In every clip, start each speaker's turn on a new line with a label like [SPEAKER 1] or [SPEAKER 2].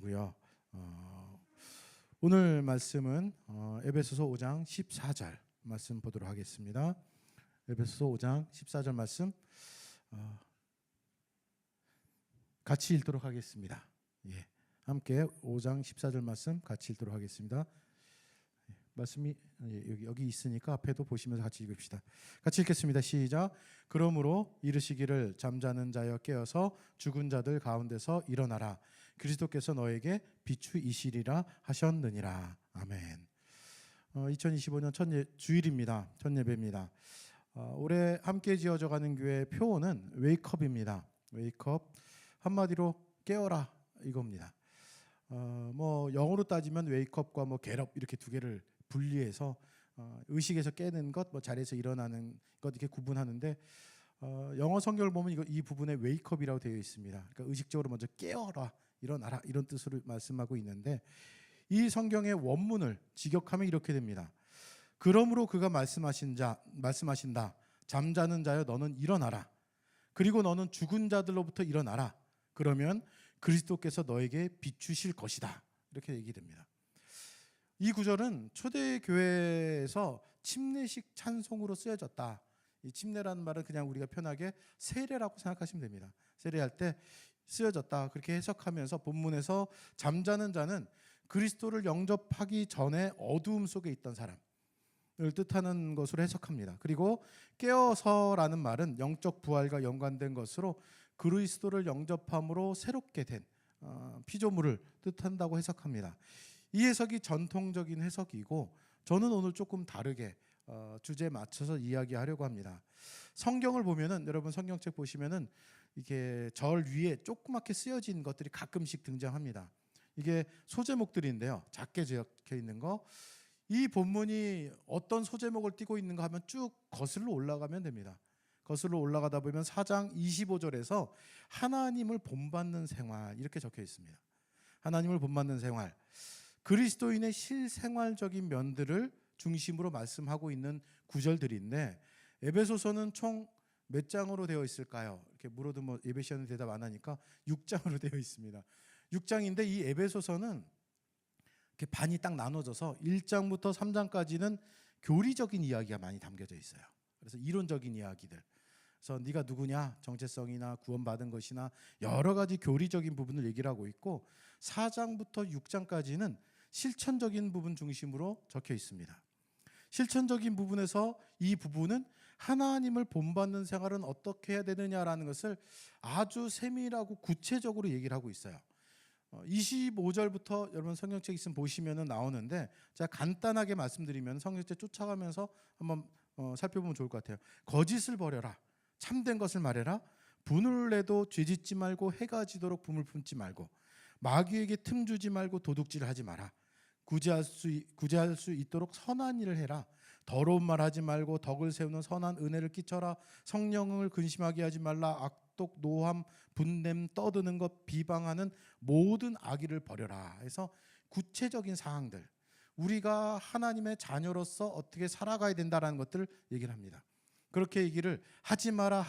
[SPEAKER 1] 고요. 오늘 말씀은 에베소서 5장 14절 말씀 보도록 하겠습니다. 에베소서 5장 14절 말씀 같이 읽도록 하겠습니다. 예, 함께 5장 14절 말씀 같이 읽도록 하겠습니다. 말씀이 여기 있으니까 앞에도 보시면서 같이 읽읍시다. 같이 읽겠습니다. 시작. 그러므로 이르시기를 잠자는 자여 깨어서 죽은 자들 가운데서 일어나라. 그리스도께서 너에게 비추이시리라 하셨느니라. 아멘. 2025년 첫 주일입니다. 첫 예배입니다. 올해 함께 지어져가는 교회의 표어는 웨이크업입니다. 웨이크업, 한마디로 깨어라 이겁니다. 영어로 따지면 웨이크업과 겟업 이렇게 두 개를 분리해서 의식에서 깨는 것, 자리에서 일어나는 것 이렇게 구분하는데 영어 성경을 보면 이 부분에 웨이크업이라고 되어 있습니다. 그러니까 의식적으로 먼저 깨어라, 일어나라 이런 뜻으로 말씀하고 있는데 이 성경의 원문을 직역하면 이렇게 됩니다. 그러므로 그가 말씀하신다. 잠자는 자여 너는 일어나라. 그리고 너는 죽은 자들로부터 일어나라. 그러면 그리스도께서 너에게 비추실 것이다. 이렇게 얘기됩니다. 이 구절은 초대교회에서 침례식 찬송으로 쓰여졌다. 이 침례라는 말은 그냥 우리가 편하게 세례라고 생각하시면 됩니다. 세례할 때 쓰여졌다. 그렇게 해석하면서 본문에서 잠자는 자는 그리스도를 영접하기 전에 어두움 속에 있던 사람을 뜻하는 것으로 해석합니다. 그리고 깨어서라는 말은 영적 부활과 연관된 것으로 그리스도를 영접함으로 새롭게 된 피조물을 뜻한다고 해석합니다. 이 해석이 전통적인 해석이고 저는 오늘 조금 다르게 주제에 맞춰서 이야기하려고 합니다. 성경을 보면은 여러분 성경책 보시면은 이게 절 위에 조그맣게 쓰여진 것들이 가끔씩 등장합니다. 이게 소제목들인데요. 작게 적혀 있는 거. 이 본문이 어떤 소제목을 띠고 있는가 하면 쭉 거슬러 올라가면 됩니다. 거슬러 올라가다 보면 4장 25절에서 하나님을 본받는 생활 이렇게 적혀 있습니다. 하나님을 본받는 생활. 그리스도인의 실생활적인 면들을 중심으로 말씀하고 있는 구절들인데 에베소서는 총 몇 장으로 되어 있을까요? 이렇게 물어도 예배시간에 대답 안 하니까 6장으로 되어 있습니다. 6장인데 이 에베소서는 이렇게 반이 딱 나눠져서 1장부터 3장까지는 교리적인 이야기가 많이 담겨져 있어요. 그래서 이론적인 이야기들. 그래서 네가 누구냐, 정체성이나 구원받은 것이나 여러 가지 교리적인 부분을 얘기를 하고 있고 4장부터 6장까지는 실천적인 부분 중심으로 적혀 있습니다. 실천적인 부분에서 이 부분은 하나님을 본받는 생활은 어떻게 해야 되느냐라는 것을 아주 세밀하고 구체적으로 얘기를 하고 있어요. 25절부터 여러분 성경책 있으면 보시면 나오는데 제가 간단하게 말씀드리면 성경책 쫓아가면서 한번 살펴보면 좋을 것 같아요. 거짓을 버려라. 참된 것을 말해라. 분을 내도 죄짓지 말고 해가 지도록 분을 품지 말고 마귀에게 틈 주지 말고 도둑질을 하지 마라. 구제할 수 있도록 선한 일을 해라. 더러운 말 하지 말고 덕을 세우는 선한 은혜를 끼쳐라. 성령을 근심하게 하지 말라. 악독, 노함, 분냄, 떠드는 것, 비방하는 모든 악의를 버려라. 해서 구체적인 사항들, 우리가 하나님의 자녀로서 어떻게 살아가야 된다는 것들을 얘기를 합니다. 그렇게 얘기를 하지 마라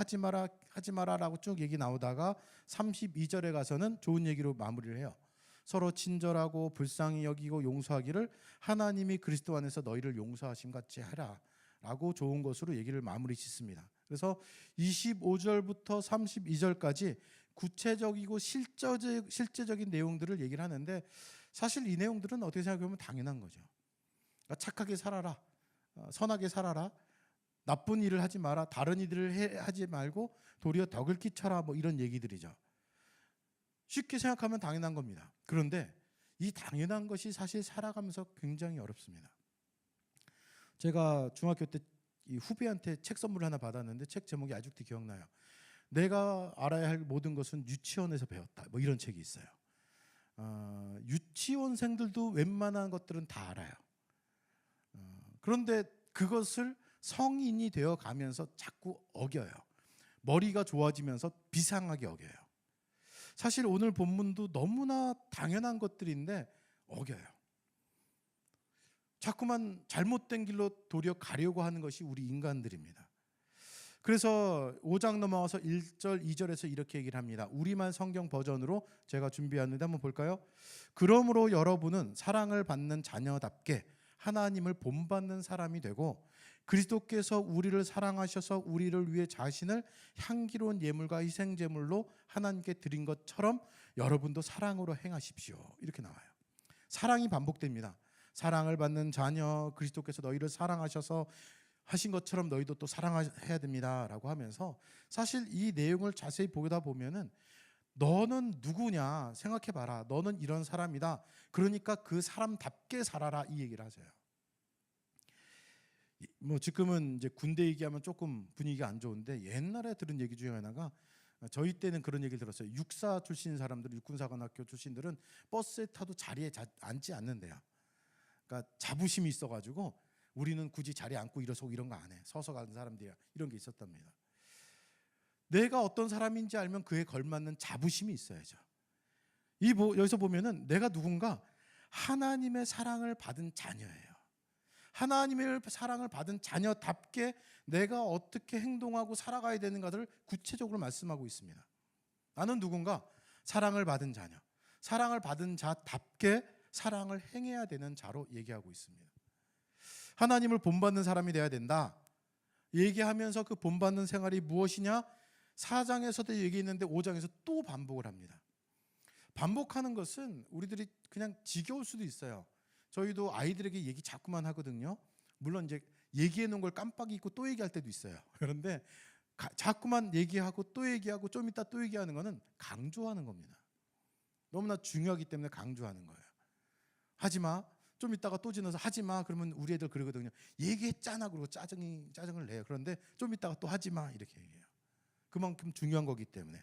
[SPEAKER 1] 라고 쭉 얘기 나오다가 32절에 가서는 좋은 얘기로 마무리를 해요. 서로 친절하고 불쌍히 여기고 용서하기를 하나님이 그리스도 안에서 너희를 용서하심 같이 하라 라고 좋은 것으로 얘기를 마무리 짓습니다. 그래서 25절부터 32절까지 구체적이고 실제적인 내용들을 얘기를 하는데 사실 이 내용들은 어떻게 생각하면 당연한 거죠. 그러니까 착하게 살아라, 선하게 살아라, 나쁜 일을 하지 마라, 다른 일을 하지 말고 도리어 덕을 끼쳐라, 이런 얘기들이죠. 쉽게 생각하면 당연한 겁니다. 그런데 이 당연한 것이 사실 살아가면서 굉장히 어렵습니다. 제가 중학교 때 이 후배한테 책 선물을 하나 받았는데 책 제목이 아직도 기억나요. 내가 알아야 할 모든 것은 유치원에서 배웠다. 이런 책이 있어요. 유치원생들도 웬만한 것들은 다 알아요. 그런데 그것을 성인이 되어 가면서 자꾸 어겨요. 머리가 좋아지면서 비상하게 어겨요. 사실 오늘 본문도 너무나 당연한 것들인데 어겨요. 자꾸만 잘못된 길로 도리어 가려고 하는 것이 우리 인간들입니다. 그래서 5장 넘어가서 1절, 2절에서 이렇게 얘기를 합니다. 우리말 성경 버전으로 제가 준비했는데 한번 볼까요? 그러므로 여러분은 사랑을 받는 자녀답게 하나님을 본받는 사람이 되고 그리스도께서 우리를 사랑하셔서 우리를 위해 자신을 향기로운 예물과 희생제물로 하나님께 드린 것처럼 여러분도 사랑으로 행하십시오. 이렇게 나와요. 사랑이 반복됩니다. 사랑을 받는 자녀, 그리스도께서 너희를 사랑하셔서 하신 것처럼 너희도 또 사랑해야 됩니다라고 하면서 사실 이 내용을 자세히 보다 보면은 너는 누구냐 생각해봐라. 너는 이런 사람이다. 그러니까 그 사람답게 살아라 이 얘기를 하세요. 뭐 지금은 이제 군대 얘기하면 조금 분위기가 안 좋은데 옛날에 들은 얘기 중에 하나가 저희 때는 그런 얘기를 들었어요. 육사 출신 사람들, 육군사관학교 출신들은 버스에 타도 자리에 앉지 않는데요. 그러니까 자부심이 있어가지고 우리는 굳이 자리에 앉고 일어서고 이런 거 안 해. 서서 가는 사람들이야. 이런 게 있었답니다. 내가 어떤 사람인지 알면 그에 걸맞는 자부심이 있어야죠. 여기서 보면은 내가 누군가 하나님의 사랑을 받은 자녀예요. 하나님의 사랑을 받은 자녀답게 내가 어떻게 행동하고 살아가야 되는가를 구체적으로 말씀하고 있습니다. 나는 누군가 사랑을 받은 자녀, 사랑을 받은 자답게 사랑을 행해야 되는 자로 얘기하고 있습니다. 하나님을 본받는 사람이 돼야 된다. 얘기하면서 그 본받는 생활이 무엇이냐? 4장에서도 얘기했는데 5장에서 또 반복을 합니다. 반복하는 것은 우리들이 그냥 지겨울 수도 있어요. 저희도 아이들에게 얘기 자꾸만 하거든요. 물론 이제 얘기해 놓은 걸 깜빡 잊고 또 얘기할 때도 있어요. 그런데 자꾸만 얘기하고 또 얘기하고 좀 이따 또 얘기하는 거는 강조하는 겁니다. 너무나 중요하기 때문에 강조하는 거예요. 하지마. 좀 이따가 또 지나서 하지마. 그러면 우리 애들 그러거든요. 얘기했잖아. 그러고 짜증을 내요. 그런데 좀 이따가 또 하지마. 이렇게 얘기해요. 그만큼 중요한 거기 때문에.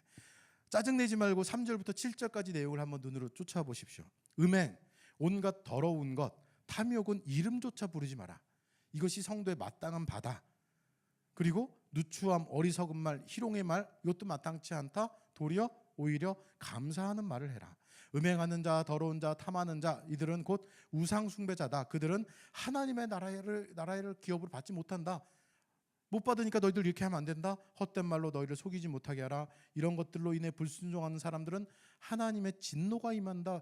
[SPEAKER 1] 짜증내지 말고 3절부터 7절까지 내용을 한번 눈으로 쫓아보십시오. 음행, 온갖 더러운 것, 탐욕은 이름조차 부르지 마라. 이것이 성도의 마땅한 바다. 그리고 누추함, 어리석은 말, 희롱의 말, 이것도 마땅치 않다. 도리어 오히려 감사하는 말을 해라. 음행하는 자, 더러운 자, 탐하는 자, 이들은 곧 우상 숭배자다. 그들은 하나님의 나라를 기업으로 받지 못한다. 못 받으니까 너희들 이렇게 하면 안 된다. 헛된 말로 너희를 속이지 못하게 하라. 이런 것들로 인해 불순종하는 사람들은 하나님의 진노가 임한다.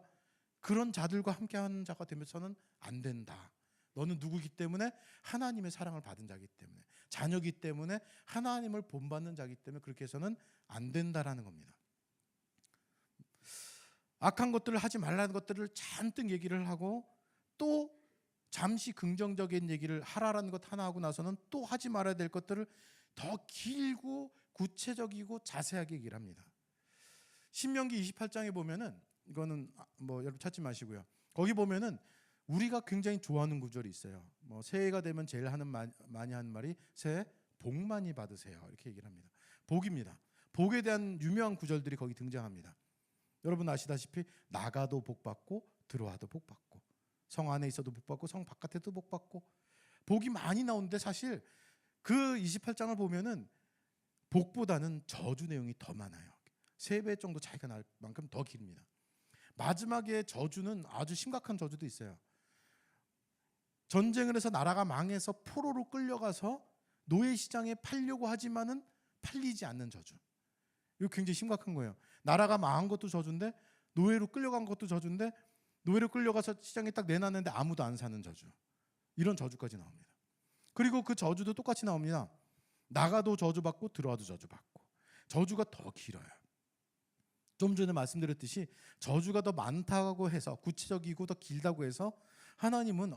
[SPEAKER 1] 그런 자들과 함께하는 자가 되면서는 안 된다. 너는 누구기 때문에? 하나님의 사랑을 받은 자이기 때문에, 자녀이기 때문에, 하나님을 본받는 자이기 때문에 그렇게 해서는 안 된다라는 겁니다. 악한 것들을 하지 말라는 것들을 잔뜩 얘기를 하고 또 잠시 긍정적인 얘기를 하라라는 것 하나 하고 나서는 또 하지 말아야 될 것들을 더 길고 구체적이고 자세하게 얘기를 합니다. 신명기 28장에 보면은 이거는 뭐 여러분 찾지 마시고요. 거기 보면은 우리가 굉장히 좋아하는 구절이 있어요. 뭐 새해가 되면 제일 많이 하는 말이 새해 복 많이 받으세요. 이렇게 얘기를 합니다. 복입니다. 복에 대한 유명한 구절들이 거기 등장합니다. 여러분 아시다시피 나가도 복 받고 들어와도 복 받고 성 안에 있어도 복 받고 성 바깥에도 복 받고 복이 많이 나오는데 사실 그 28장을 보면은 복보다는 저주 내용이 더 많아요. 3배 정도 차이가 날 만큼 더 깁니다. 마지막에 저주는 아주 심각한 저주도 있어요. 전쟁을 해서 나라가 망해서 포로로 끌려가서 노예시장에 팔려고 하지만은 팔리지 않는 저주. 이거 굉장히 심각한 거예요. 나라가 망한 것도 저주인데 노예로 끌려간 것도 저주인데 노예로 끌려가서 시장에 딱 내놨는데 아무도 안 사는 저주. 이런 저주까지 나옵니다. 그리고 그 저주도 똑같이 나옵니다. 나가도 저주받고 들어와도 저주받고. 저주가 더 길어요. 좀 전에 말씀드렸듯이 저주가 더 많다고 해서 구체적이고 더 길다고 해서 하나님은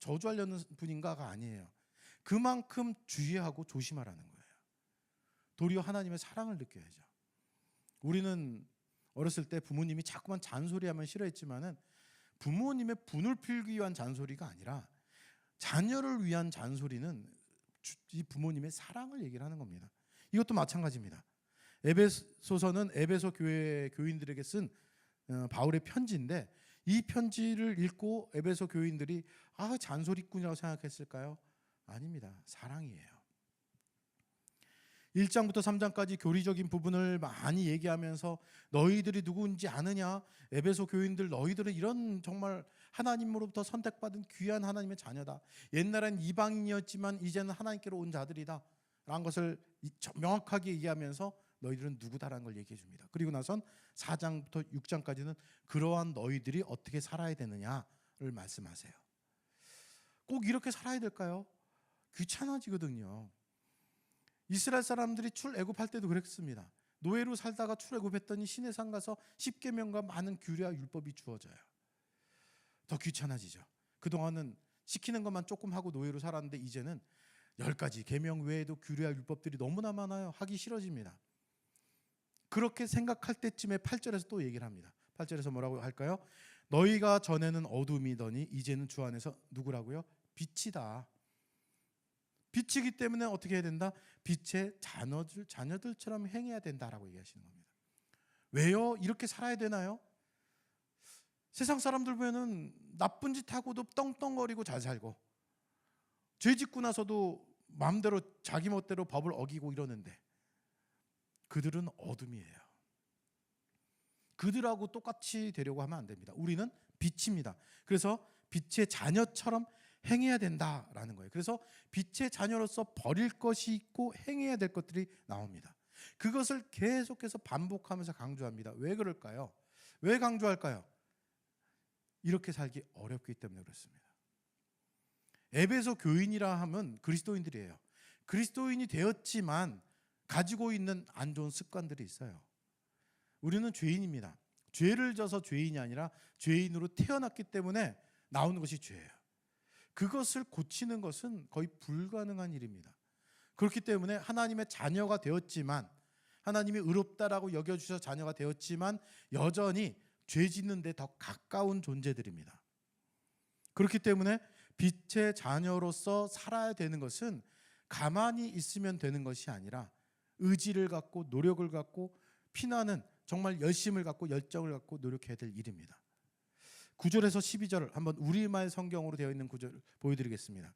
[SPEAKER 1] 저주하려는 분인가가 아니에요. 그만큼 주의하고 조심하라는 거예요. 도리어 하나님의 사랑을 느껴야죠. 우리는 어렸을 때 부모님이 자꾸만 잔소리하면 싫어했지만은 부모님의 분을 풀기 위한 잔소리가 아니라 자녀를 위한 잔소리는 이 부모님의 사랑을 얘기를 하는 겁니다. 이것도 마찬가지입니다. 에베소서는 에베소 교회 교인들에게 쓴 바울의 편지인데 이 편지를 읽고 에베소 교인들이 잔소리꾼이라고 생각했을까요? 아닙니다. 사랑이에요. 1장부터 3장까지 교리적인 부분을 많이 얘기하면서 너희들이 누구인지 아느냐? 에베소 교인들 너희들은 이런 정말 하나님으로부터 선택받은 귀한 하나님의 자녀다. 옛날엔 이방인이었지만 이제는 하나님께로 온 자들이다. 라는 것을 명확하게 얘기하면서 너희들은 누구다라는 걸 얘기해 줍니다. 그리고 나선 4장부터 6장까지는 그러한 너희들이 어떻게 살아야 되느냐를 말씀하세요. 꼭 이렇게 살아야 될까요? 귀찮아지거든요. 이스라엘 사람들이 출애굽할 때도 그랬습니다. 노예로 살다가 출애굽했더니 시내산 가서 십계명과 많은 규례와 율법이 주어져요. 더 귀찮아지죠. 그동안은 시키는 것만 조금 하고 노예로 살았는데 이제는 10가지 계명 외에도 규례와 율법들이 너무나 많아요. 하기 싫어집니다. 그렇게 생각할 때쯤에 8절에서 또 얘기를 합니다. 8절에서 뭐라고 할까요? 너희가 전에는 어둠이더니 이제는 주 안에서 누구라고요? 빛이다. 빛이기 때문에 어떻게 해야 된다? 빛의 자녀들처럼 행해야 된다라고 얘기하시는 겁니다. 왜요? 이렇게 살아야 되나요? 세상 사람들 보면은 나쁜 짓 하고도 떵떵거리고 잘 살고 죄 짓고 나서도 마음대로 자기 멋대로 법을 어기고 이러는데 그들은 어둠이에요. 그들하고 똑같이 되려고 하면 안 됩니다. 우리는 빛입니다. 그래서 빛의 자녀처럼 행해야 된다라는 거예요. 그래서 빛의 자녀로서 버릴 것이 있고 행해야 될 것들이 나옵니다. 그것을 계속해서 반복하면서 강조합니다. 왜 그럴까요? 왜 강조할까요? 이렇게 살기 어렵기 때문에 그렇습니다. 에베소 교인이라 하면 그리스도인들이에요. 그리스도인이 되었지만 가지고 있는 안 좋은 습관들이 있어요. 우리는 죄인입니다. 죄를 져서 죄인이 아니라 죄인으로 태어났기 때문에 나오는 것이 죄예요. 그것을 고치는 것은 거의 불가능한 일입니다. 그렇기 때문에 하나님의 자녀가 되었지만 하나님이 의롭다라고 여겨주셔서 자녀가 되었지만 여전히 죄 짓는 데 더 가까운 존재들입니다. 그렇기 때문에 빛의 자녀로서 살아야 되는 것은 가만히 있으면 되는 것이 아니라 의지를 갖고 노력을 갖고 피나는 정말 열심을 갖고 열정을 갖고 노력해야 될 일입니다. 9절에서 12절 한번 우리말 성경으로 되어 있는 구절 보여드리겠습니다.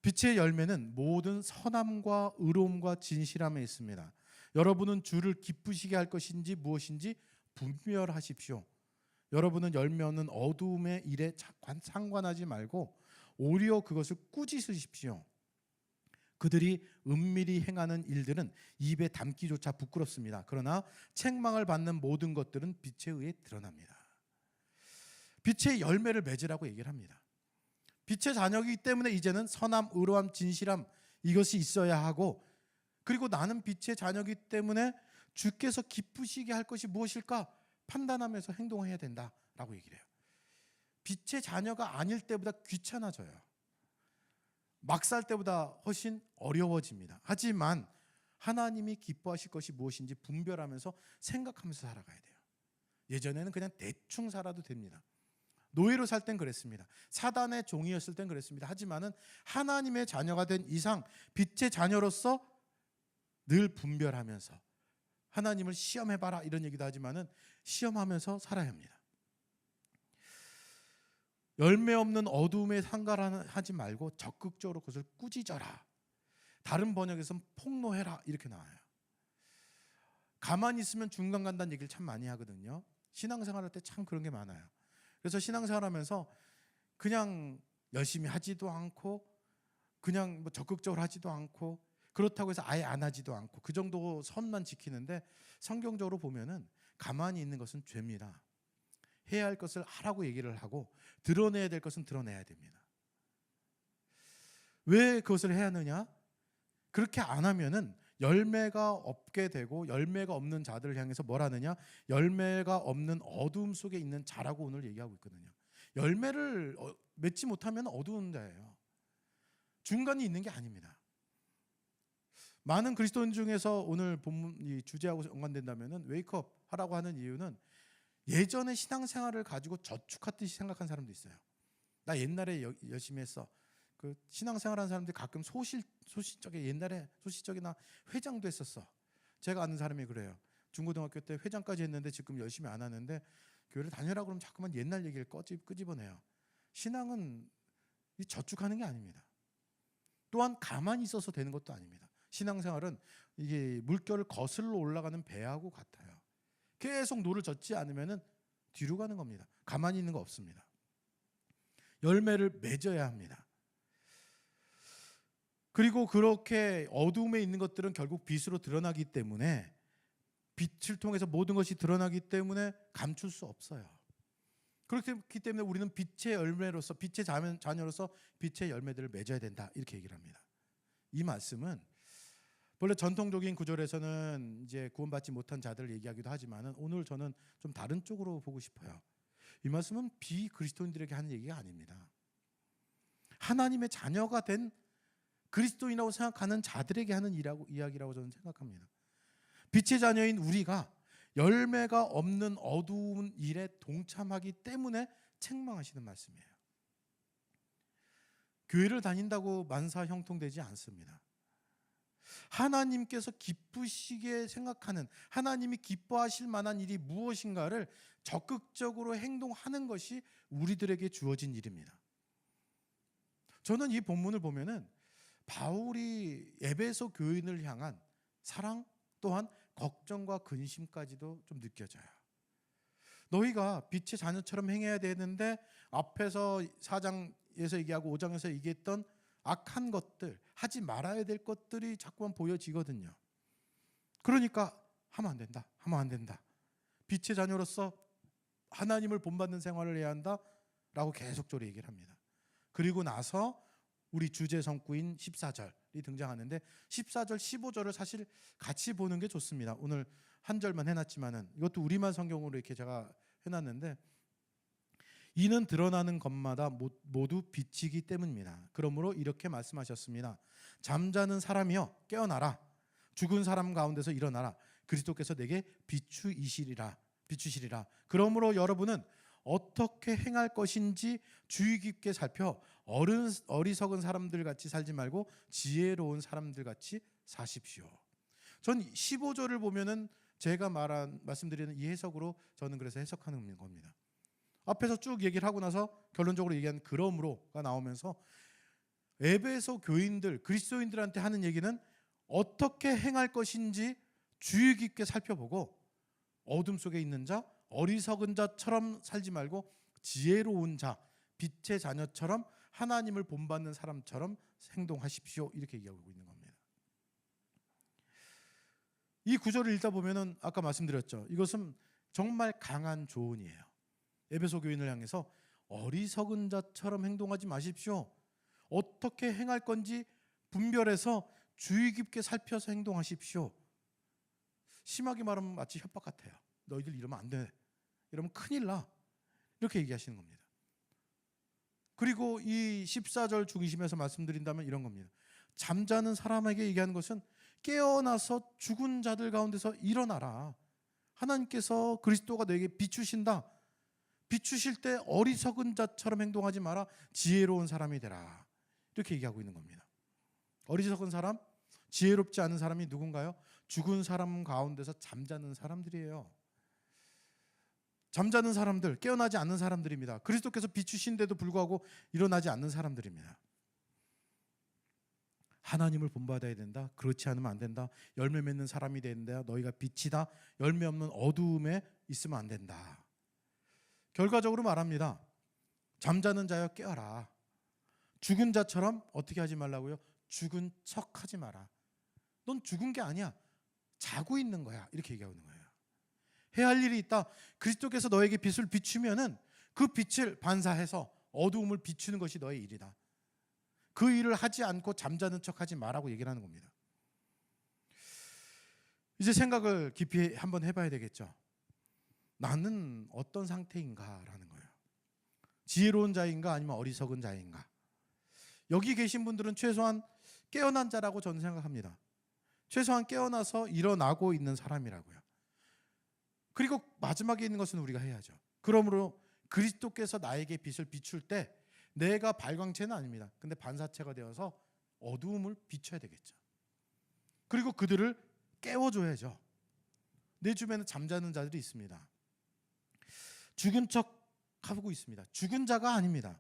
[SPEAKER 1] 빛의 열매는 모든 선함과 의로움과 진실함에 있습니다. 여러분은 주를 기쁘시게 할 것인지 무엇인지 분별하십시오. 여러분은 열매 없는 어두움의 일에 상관하지 말고 오히려 그것을 꾸짖으십시오. 그들이 은밀히 행하는 일들은 입에 담기조차 부끄럽습니다. 그러나 책망을 받는 모든 것들은 빛에 의해 드러납니다. 빛의 열매를 맺으라고 얘기를 합니다. 빛의 자녀이기 때문에 이제는 선함, 의로함, 진실함 이것이 있어야 하고 그리고 나는 빛의 자녀이기 때문에 주께서 기쁘시게 할 것이 무엇일까 판단하면서 행동해야 된다라고 얘기를 해요. 빛의 자녀가 아닐 때보다 귀찮아져요. 막 살 때보다 훨씬 어려워집니다. 하지만 하나님이 기뻐하실 것이 무엇인지 분별하면서 생각하면서 살아가야 돼요. 예전에는 그냥 대충 살아도 됩니다. 노예로 살 땐 그랬습니다. 사단의 종이었을 땐 그랬습니다. 하지만은 하나님의 자녀가 된 이상 빛의 자녀로서 늘 분별하면서 하나님을 시험해봐라 이런 얘기도 하지만은 시험하면서 살아야 합니다. 열매 없는 어두움에 상관하지 말고 적극적으로 그것을 꾸짖어라. 다른 번역에서는 폭로해라 이렇게 나와요. 가만히 있으면 중간 간다는 얘기를 참 많이 하거든요. 신앙생활할 때 참 그런 게 많아요. 그래서 신앙생활하면서 그냥 열심히 하지도 않고 그냥 뭐 적극적으로 하지도 않고 그렇다고 해서 아예 안 하지도 않고 그 정도 선만 지키는데 성경적으로 보면은 가만히 있는 것은 죄입니다. 해야 할 것을 하라고 얘기를 하고 드러내야 될 것은 드러내야 됩니다. 왜 그것을 해야 하느냐? 그렇게 안 하면은 열매가 없게 되고 열매가 없는 자들을 향해서 뭘 하느냐? 열매가 없는 어두움 속에 있는 자라고 오늘 얘기하고 있거든요. 열매를 맺지 못하면 어두운 자예요. 중간이 있는 게 아닙니다. 많은 그리스도인 중에서 오늘 본문 이 주제하고 연관된다면은 웨이크업 하라고 하는 이유는 예전에 신앙생활을 가지고 저축하듯이 생각한 사람도 있어요. 나 옛날에 열심히 했어. 그 신앙생활하는 사람들이 가끔 소시적에 옛날에 소시적이나 회장도 했었어. 제가 아는 사람이 그래요. 중고등학교 때 회장까지 했는데 지금 열심히 안 하는데 교회를 다녀라 그러면 자꾸만 옛날 얘기를 끄집어내요. 신앙은 저축하는 게 아닙니다. 또한 가만히 있어서 되는 것도 아닙니다. 신앙생활은 이게 물결을 거슬러 올라가는 배하고 같아요. 계속 노를 젓지 않으면은 뒤로 가는 겁니다. 가만히 있는 거 없습니다. 열매를 맺어야 합니다. 그리고 그렇게 어두움에 있는 것들은 결국 빛으로 드러나기 때문에, 빛을 통해서 모든 것이 드러나기 때문에 감출 수 없어요. 그렇기 때문에 우리는 빛의 열매로서, 빛의 자녀로서 빛의 열매들을 맺어야 된다, 이렇게 얘기를 합니다. 이 말씀은 원래 전통적인 구절에서는 이제 구원받지 못한 자들을 얘기하기도 하지만, 오늘 저는 좀 다른 쪽으로 보고 싶어요. 이 말씀은 비그리스도인들에게 하는 얘기가 아닙니다. 하나님의 자녀가 된 그리스도인이라고 생각하는 자들에게 하는 이야기라고 저는 생각합니다. 빛의 자녀인 우리가 열매가 없는 어두운 일에 동참하기 때문에 책망하시는 말씀이에요. 교회를 다닌다고 만사 형통되지 않습니다. 하나님께서 기쁘시게 생각하는, 하나님이 기뻐하실 만한 일이 무엇인가를 적극적으로 행동하는 것이 우리들에게 주어진 일입니다. 저는 이 본문을 보면은 바울이 에베소 교인을 향한 사랑, 또한 걱정과 근심까지도 좀 느껴져요. 너희가 빛의 자녀처럼 행해야 되는데, 앞에서 4장에서 얘기하고 5장에서 얘기했던 악한 것들, 하지 말아야 될 것들이 자꾸만 보여지거든요. 그러니까 하면 안 된다. 빛의 자녀로서 하나님을 본받는 생활을 해야 한다라고 계속적으로 얘기를 합니다. 그리고 나서 우리 주제 성구인 14절이 등장하는데, 14절, 15절을 사실 같이 보는 게 좋습니다. 오늘 한 절만 해놨지만은, 이것도 우리말 성경으로 이렇게 제가 해놨는데, 이는 드러나는 것마다 모두 빛이기 때문입니다. 그러므로 이렇게 말씀하셨습니다. 잠자는 사람이여 깨어나라. 죽은 사람 가운데서 일어나라. 그리스도께서 내게 비추시리라. 그러므로 여러분은 어떻게 행할 것인지 주의 깊게 살펴 어리석은 사람들 같이 살지 말고 지혜로운 사람들 같이 사십시오. 전 15절을 보면은 제가 말씀드리는 이 해석으로 저는 그래서 해석하는 겁니다. 앞에서 쭉 얘기를 하고 나서 결론적으로 얘기한 그러므로가 나오면서, 에베소 교인들, 그리스도인들한테 하는 얘기는 어떻게 행할 것인지 주의 깊게 살펴보고, 어둠 속에 있는 자, 어리석은 자처럼 살지 말고 지혜로운 자, 빛의 자녀처럼 하나님을 본받는 사람처럼 행동하십시오, 이렇게 얘기하고 있는 겁니다. 이 구절을 읽다 보면은 아까 말씀드렸죠. 이것은 정말 강한 조언이에요. 에베소 교인을 향해서 어리석은 자처럼 행동하지 마십시오. 어떻게 행할 건지 분별해서 주의 깊게 살펴서 행동하십시오. 심하게 말하면 마치 협박 같아요. 너희들 이러면 안 돼. 이러면 큰일 나. 이렇게 얘기하시는 겁니다. 그리고 이 14절 중심에서 말씀드린다면 이런 겁니다. 잠자는 사람에게 얘기하는 것은 깨어나서 죽은 자들 가운데서 일어나라. 하나님께서 그리스도가 너에게 비추신다. 비추실 때 어리석은 자처럼 행동하지 마라. 지혜로운 사람이 되라. 이렇게 얘기하고 있는 겁니다. 어리석은 사람, 지혜롭지 않은 사람이 누군가요? 죽은 사람 가운데서 잠자는 사람들이에요. 잠자는 사람들, 깨어나지 않는 사람들입니다. 그리스도께서 비추신데도 불구하고 일어나지 않는 사람들입니다. 하나님을 본받아야 된다. 그렇지 않으면 안 된다. 열매 맺는 사람이 된다. 너희가 빛이다. 열매 없는 어두움에 있으면 안 된다. 결과적으로 말합니다. 잠자는 자여 깨어라. 죽은 자처럼 어떻게 하지 말라고요? 죽은 척하지 마라. 넌 죽은 게 아니야. 자고 있는 거야. 이렇게 얘기하고 있는 거예요. 해야 할 일이 있다. 그리스도께서 너에게 빛을 비추면은 그 빛을 반사해서 어두움을 비추는 것이 너의 일이다. 그 일을 하지 않고 잠자는 척하지 마라고 얘기를 하는 겁니다. 이제 생각을 깊이 한번 해봐야 되겠죠. 나는 어떤 상태인가라는 거예요. 지혜로운 자인가 아니면 어리석은 자인가. 여기 계신 분들은 최소한 깨어난 자라고 저는 생각합니다. 최소한 깨어나서 일어나고 있는 사람이라고요. 그리고 마지막에 있는 것은 우리가 해야죠. 그러므로 그리스도께서 나에게 빛을 비출 때 내가 발광체는 아닙니다. 근데 반사체가 되어서 어두움을 비춰야 되겠죠. 그리고 그들을 깨워줘야죠. 내 주변에 잠자는 자들이 있습니다. 죽은 척 하고 있습니다. 죽은 자가 아닙니다.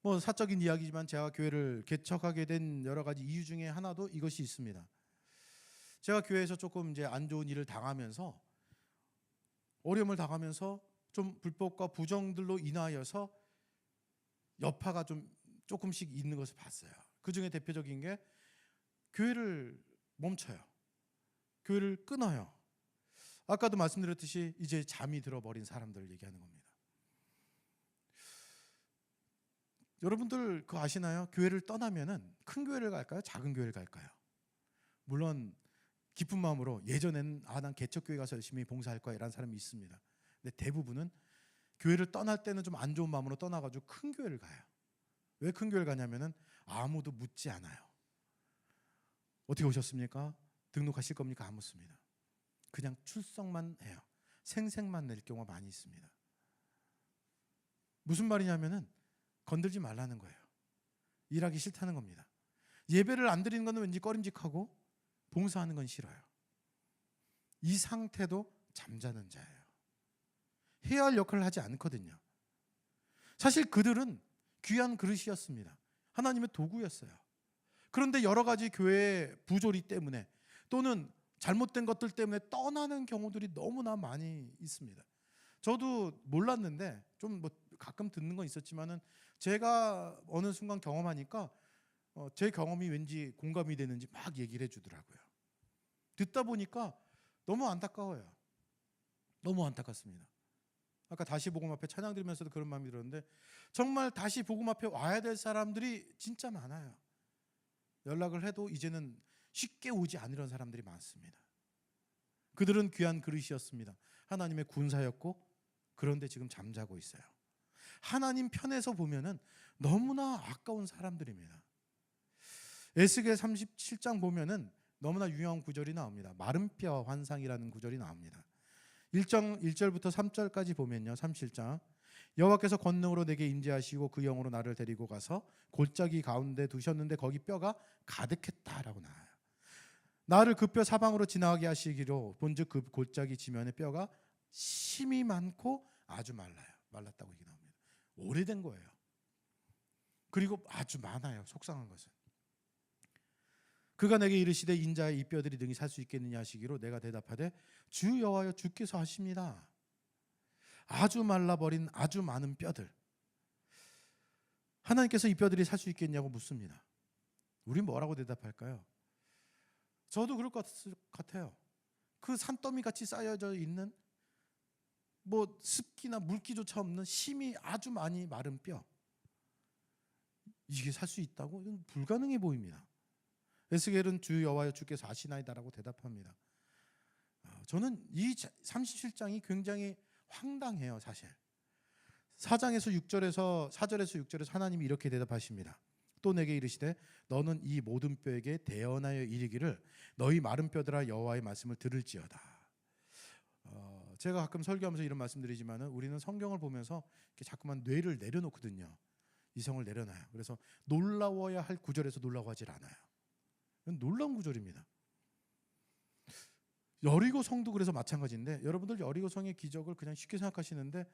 [SPEAKER 1] 뭐 사적인 이야기지만 제가 교회를 개척하게 된 여러 가지 이유 중에 하나도 이것이 있습니다. 제가 교회에서 조금 이제 안 좋은 일을 당하면서, 어려움을 당하면서 좀 불법과 부정들로 인하여서 여파가 좀 조금씩 있는 것을 봤어요. 그 중에 대표적인 게 교회를 멈춰요. 교회를 끊어요. 아까도 말씀드렸듯이 이제 잠이 들어버린 사람들 얘기하는 겁니다. 여러분들 그거 아시나요? 교회를 떠나면은 큰 교회를 갈까요? 작은 교회를 갈까요? 물론 기쁜 마음으로 예전에는 난 개척교회 가서 열심히 봉사할 거야 이라는 사람이 있습니다. 근데 대부분은 교회를 떠날 때는 좀 안 좋은 마음으로 떠나가지고 큰 교회를 가요. 왜 큰 교회를 가냐면은 아무도 묻지 않아요. 어떻게 오셨습니까? 등록하실 겁니까? 안 묻습니다. 그냥 출석만 해요. 생색만 낼 경우가 많이 있습니다. 무슨 말이냐면은 건들지 말라는 거예요. 일하기 싫다는 겁니다. 예배를 안 드리는 건 왠지 꺼림직하고 봉사하는 건 싫어요. 이 상태도 잠자는 자예요. 해야 할 역할을 하지 않거든요. 사실 그들은 귀한 그릇이었습니다. 하나님의 도구였어요. 그런데 여러 가지 교회의 부조리 때문에 또는 잘못된 것들 때문에 떠나는 경우들이 너무나 많이 있습니다. 저도 몰랐는데 좀 뭐 가끔 듣는 건 있었지만은 제가 어느 순간 경험하니까 제 경험이 왠지 공감이 되는지 막 얘기를 해주더라고요. 듣다 보니까 너무 안타까워요. 너무 안타깝습니다. 아까 다시 복음 앞에 찬양 드리면서도 그런 마음이 들었는데 정말 다시 복음 앞에 와야 될 사람들이 진짜 많아요. 연락을 해도 이제는 쉽게 오지 않으려는 사람들이 많습니다. 그들은 귀한 그릇이었습니다. 하나님의 군사였고 그런데 지금 잠자고 있어요. 하나님 편에서 보면은 너무나 아까운 사람들입니다. 에스겔 37장 보면은 너무나 유명한 구절이 나옵니다. 마른 뼈 환상이라는 구절이 나옵니다. 1절부터 3절까지 보면요. 37장 여호와께서 권능으로 내게 임재하시고 그 영으로 나를 데리고 가서 골짜기 가운데 두셨는데 거기 뼈가 가득했다라고 나와요. 나를 그 뼈 사방으로 지나가게 하시기로 본즉 그 골짜기 지면에 뼈가 심이 많고 아주 말랐다고 얘기 나옵니다. 오래된 거예요. 그리고 아주 많아요. 속상한 것은. 그가 내게 이르시되 인자의 이 뼈들이 능히 살 수 있겠느냐 하시기로 내가 대답하되 주 여호와여 주께서 하십니다. 아주 말라버린 아주 많은 뼈들. 하나님께서 이 뼈들이 살 수 있겠냐고 묻습니다. 우린 뭐라고 대답할까요? 저도 그럴 것 같아요. 그 산더미 같이 쌓여져 있는 뭐 습기나 물기조차 없는 심이 아주 많이 마른 뼈. 이게 살 수 있다고? 이건 불가능해 보입니다. 에스겔은 주 여호와여 주께서 아시나이다라고 대답합니다. 저는 이 37장이 굉장히 황당해요. 사실 4절에서 6절에서 하나님이 이렇게 대답하십니다. 또 내게 이르시되 너는 이 모든 뼈에게 대언하여 이르기를 너희 마른 뼈들아 여호와의 말씀을 들을지어다. 제가 가끔 설교하면서 이런 말씀드리지만은 우리는 성경을 보면서 이렇게 자꾸만 뇌를 내려놓거든요. 이성을 내려놔요. 그래서 놀라워야 할 구절에서 놀라워하질 않아요. 이건 놀라운 구절입니다. 여리고 성도 그래서 마찬가지인데 여러분들 여리고 성의 기적을 그냥 쉽게 생각하시는데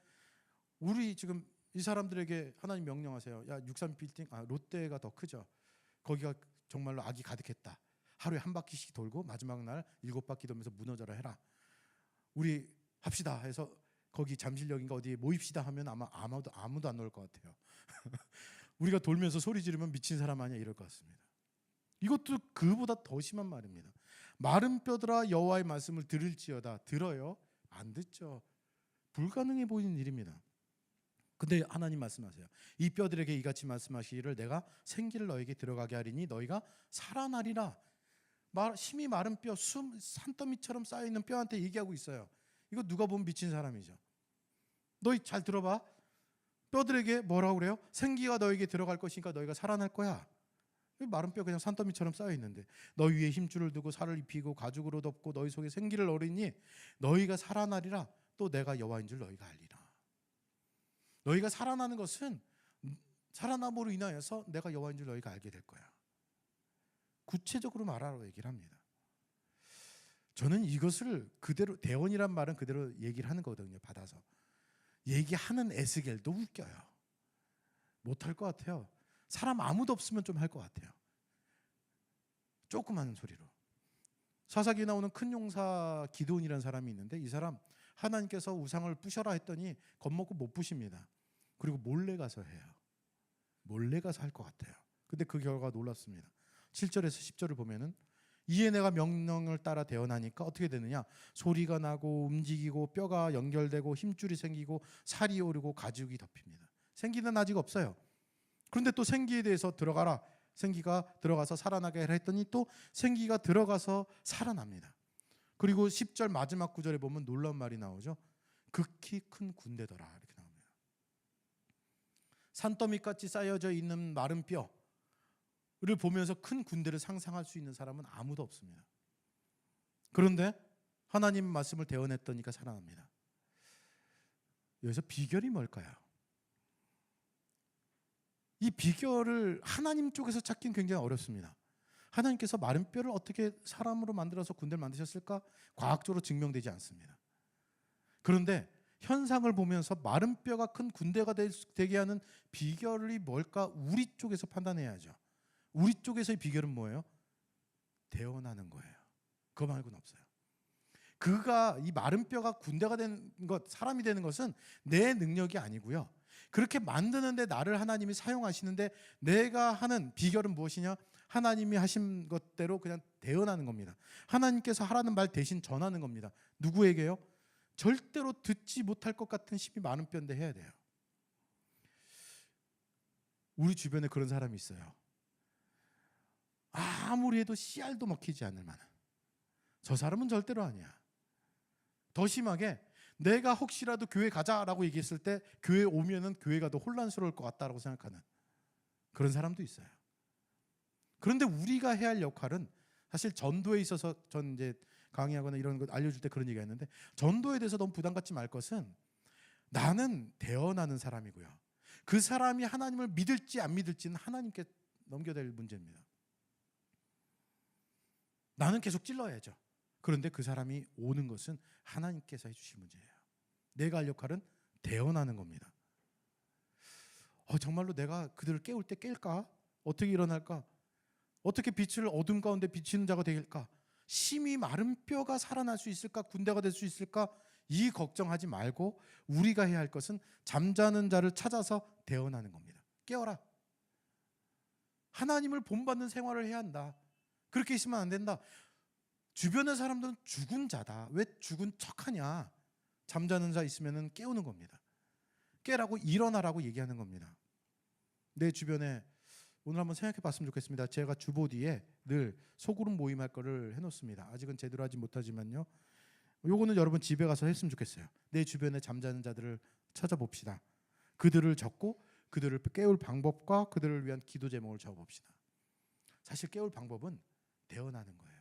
[SPEAKER 1] 우리 지금 이 사람들에게 하나님 명령하세요. 야 63 빌딩 롯데가 더 크죠. 거기가 정말로 악이 가득했다. 하루에 한 바퀴씩 돌고 마지막 날 7바퀴 돌면서 무너져라 해라. 우리 합시다 해서 거기 잠실역인가 어디에 모입시다 하면 아마 아무도 안 올 것 같아요. 우리가 돌면서 소리 지르면 미친 사람 아니야 이럴 것 같습니다. 이것도 그보다 더 심한 말입니다. 마른 뼈들아 여호와의 말씀을 들을지어다. 들어요? 안 듣죠. 불가능해 보이는 일입니다. 근데 하나님 말씀하세요. 이 뼈들에게 이같이 말씀하시기를 내가 생기를 너에게 들어가게 하리니 너희가 살아나리라. 심이 마른 뼈, 산더미처럼 쌓여있는 뼈한테 얘기하고 있어요. 이거 누가 보면 미친 사람이죠. 너희 잘 들어봐. 뼈들에게 뭐라고 그래요? 생기가 너에게 들어갈 것이니까 너희가 살아날 거야. 마른 뼈 그냥 산더미처럼 쌓여있는데 너희 위에 힘줄을 두고 살을 입히고 가죽으로 덮고 너희 속에 생기를 넣으리니 너희가 살아나리라. 또 내가 여호와인 줄 너희가 알리라. 너희가 살아나는 것은 살아남으로 인하여서 내가 여호와인 줄 너희가 알게 될 거야. 구체적으로 말하라고 얘기를 합니다. 저는 이것을 그대로 대언이란 말은 그대로 얘기를 하는 거거든요. 받아서 얘기하는 에스겔도 웃겨요. 못할 것 같아요. 사람 아무도 없으면 좀 할 것 같아요. 조그마한 소리로. 사사기에 나오는 큰 용사 기드온이라는 사람이 있는데 이 사람 하나님께서 우상을 부셔라 했더니 겁먹고 못 부십니다. 그리고 몰래 가서 해요. 몰래 가서 할 것 같아요. 근데 그 결과가 놀랍습니다. 7절에서 10절을 보면은 이에 내가 명령을 따라 대언하니까 어떻게 되느냐? 소리가 나고 움직이고 뼈가 연결되고 힘줄이 생기고 살이 오르고 가죽이 덮입니다. 생기는 아직 없어요. 그런데 또 생기에 대해서 들어가라. 생기가 들어가서 살아나게 하라 했더니 또 생기가 들어가서 살아납니다. 그리고 10절 마지막 구절에 보면 놀라운 말이 나오죠. 극히 큰 군대더라 이렇게 나옵니다. 산더미같이 쌓여져 있는 마른 뼈를 보면서 큰 군대를 상상할 수 있는 사람은 아무도 없습니다. 그런데 하나님 말씀을 대언했더니까 살아납니다. 여기서 비결이 뭘까요? 이 비결을 하나님 쪽에서 찾기는 굉장히 어렵습니다. 하나님께서 마른 뼈를 어떻게 사람으로 만들어서 군대를 만드셨을까? 과학적으로 증명되지 않습니다. 그런데 현상을 보면서 마른 뼈가 큰 군대가 되게 하는 비결이 뭘까? 우리 쪽에서 판단해야죠. 우리 쪽에서의 비결은 뭐예요? 대언하는 거예요. 그거 말고는 없어요. 그가 이 마른 뼈가 군대가 된 것, 사람이 되는 것은 내 능력이 아니고요. 그렇게 만드는데 나를 하나님이 사용하시는데 내가 하는 비결은 무엇이냐? 하나님이 하신 것대로 그냥 대언하는 겁니다. 하나님께서 하라는 말 대신 전하는 겁니다. 누구에게요? 절대로 듣지 못할 것 같은 힘이 많은 뼈인데 해야 돼요. 우리 주변에 그런 사람이 있어요. 아무리 해도 씨알도 먹히지 않을 만한. 저 사람은 절대로 아니야. 더 심하게 내가 혹시라도 교회 가자라고 얘기했을 때 교회 오면은 교회가 더 혼란스러울 것 같다라고 생각하는 그런 사람도 있어요. 그런데 우리가 해야 할 역할은 사실 전도에 있어서 전 이제 강의하거나 이런 거 알려줄 때 그런 얘기가 있는데 전도에 대해서 너무 부담 갖지 말 것은 나는 대언하는 사람이고요. 그 사람이 하나님을 믿을지 안 믿을지는 하나님께 넘겨야 될 문제입니다. 나는 계속 찔러야죠. 그런데 그 사람이 오는 것은 하나님께서 해주실 문제예요. 내가 할 역할은 대언하는 겁니다. 정말로 내가 그들을 깨울 때 깰까? 어떻게 일어날까? 어떻게 빛을 어둠 가운데 비치는 자가 되길까? 심히 마른 뼈가 살아날 수 있을까? 군대가 될 수 있을까? 이 걱정하지 말고 우리가 해야 할 것은 잠자는 자를 찾아서 대언하는 겁니다. 깨어라. 하나님을 본받는 생활을 해야 한다. 그렇게 있으면 안 된다. 주변의 사람들은 죽은 자다. 왜 죽은 척하냐? 잠자는 자 있으면 깨우는 겁니다. 깨라고 일어나라고 얘기하는 겁니다. 내 주변에 오늘 한번 생각해 봤으면 좋겠습니다. 제가 주보 뒤에 늘 소그룹 모임할 거를 해놓습니다. 아직은 제대로 하지 못하지만요. 요거는 여러분 집에 가서 했으면 좋겠어요. 내 주변에 잠자는 자들을 찾아봅시다. 그들을 적고 그들을 깨울 방법과 그들을 위한 기도 제목을 적어봅시다. 사실 깨울 방법은 대언하는 거예요.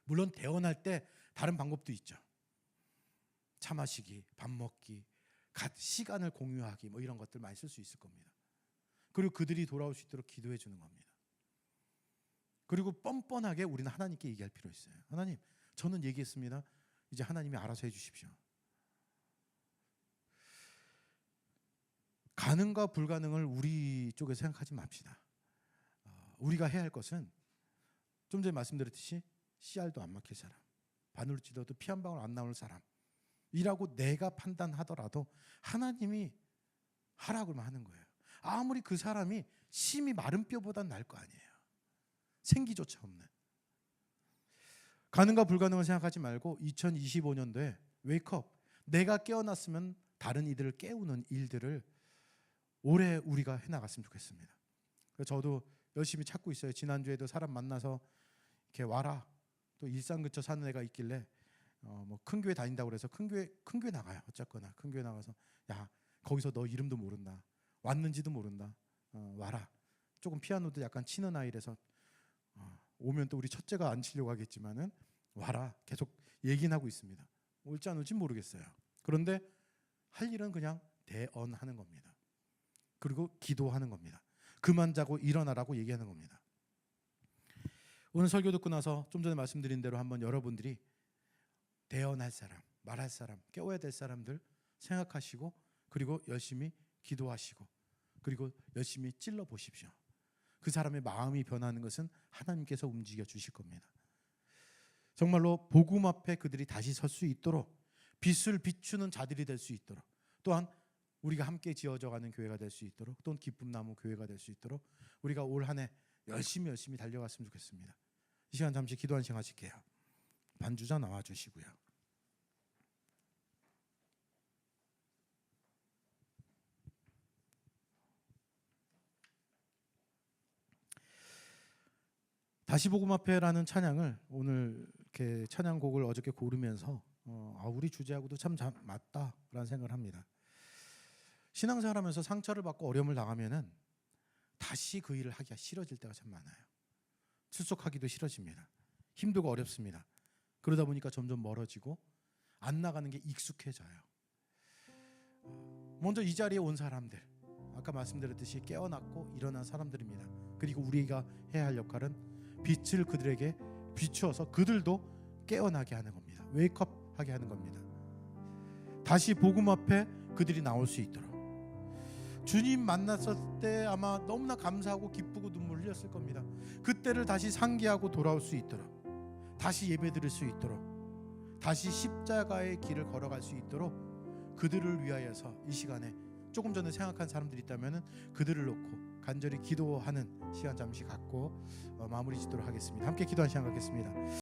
[SPEAKER 1] 물론 대언할 때 다른 방법도 있죠. 차 마시기, 밥 먹기, 시간을 공유하기 뭐 이런 것들 많이 쓸 수 있을 겁니다. 그리고 그들이 돌아올 수 있도록 기도해 주는 겁니다. 그리고 뻔뻔하게 우리는 하나님께 얘기할 필요 있어요. 하나님, 저는 얘기했습니다. 이제 하나님이 알아서 해 주십시오. 가능과 불가능을 우리 쪽에 생각하지 맙시다. 우리가 해야 할 것은 좀 전에 말씀드렸듯이 씨알도 안 막힐 사람, 바늘 찢어도 피 한 방울 안 나올 사람이라고 내가 판단하더라도 하나님이 하라고 하는 거예요. 아무리 그 사람이 심히 마른 뼈보단 나을 거 아니에요. 생기조차 없는. 가능과 불가능을 생각하지 말고 2025년도에 웨이크업, 내가 깨어났으면 다른 이들을 깨우는 일들을 올해 우리가 해나갔으면 좋겠습니다. 저도 열심히 찾고 있어요. 지난주에도 사람 만나서 이렇게 와라. 또 일산 근처 사는 애가 있길래 뭐 큰 교회 다닌다고 그래서 큰 교회 나가요. 어쨌거나 큰 교회 나가서 야, 거기서 너 이름도 모른다. 왔는지도 모른다. 와라. 조금 피아노도 약간 치는 아이라서 오면 또 우리 첫째가 안 치려고 하겠지만은 와라. 계속 얘기는 하고 있습니다. 올지 안 올지 모르겠어요. 그런데 할 일은 그냥 대언하는 겁니다. 그리고 기도하는 겁니다. 그만 자고 일어나라고 얘기하는 겁니다. 오늘 설교 듣고 나서 좀 전에 말씀드린 대로 한번 여러분들이 대언할 사람, 말할 사람, 깨워야 될 사람들 생각하시고 그리고 열심히 기도하시고 그리고 열심히 찔러 보십시오. 그 사람의 마음이 변하는 것은 하나님께서 움직여 주실 겁니다. 정말로 복음 앞에 그들이 다시 설 수 있도록 빛을 비추는 자들이 될 수 있도록 또한 우리가 함께 지어져가는 교회가 될 수 있도록, 또는 기쁨나무 교회가 될 수 있도록 우리가 올 한 해 열심히 달려갔으면 좋겠습니다. 이 시간 잠시 기도한 시간 하실게요. 반주자 나와주시고요. 다시 복음 앞에라는 찬양을 오늘 이렇게 찬양곡을 어저께 고르면서 우리 주제하고도 참 맞다라는 생각을 합니다. 신앙생활하면서 상처를 받고 어려움을 당하면은 다시 그 일을 하기가 싫어질 때가 참 많아요. 출석하기도 싫어집니다. 힘들고 어렵습니다. 그러다 보니까 점점 멀어지고 안 나가는 게 익숙해져요. 먼저 이 자리에 온 사람들, 아까 말씀드렸듯이 깨어났고 일어난 사람들입니다. 그리고 우리가 해야 할 역할은 빛을 그들에게 비추어서 그들도 깨어나게 하는 겁니다. 웨이크업하게 하는 겁니다. 다시 복음 앞에 그들이 나올 수 있도록. 주님 만났을 때 아마 너무나 감사하고 기쁘고 눈물 흘렸을 겁니다. 그때를 다시 상기하고 돌아올 수 있도록, 다시 예배드릴 수 있도록, 다시 십자가의 길을 걸어갈 수 있도록 그들을 위하여서 이 시간에 조금 전에 생각한 사람들이 있다면 그들을 놓고 간절히 기도하는 시간 잠시 갖고 마무리 짓도록 하겠습니다. 함께 기도하는 시간 갖겠습니다.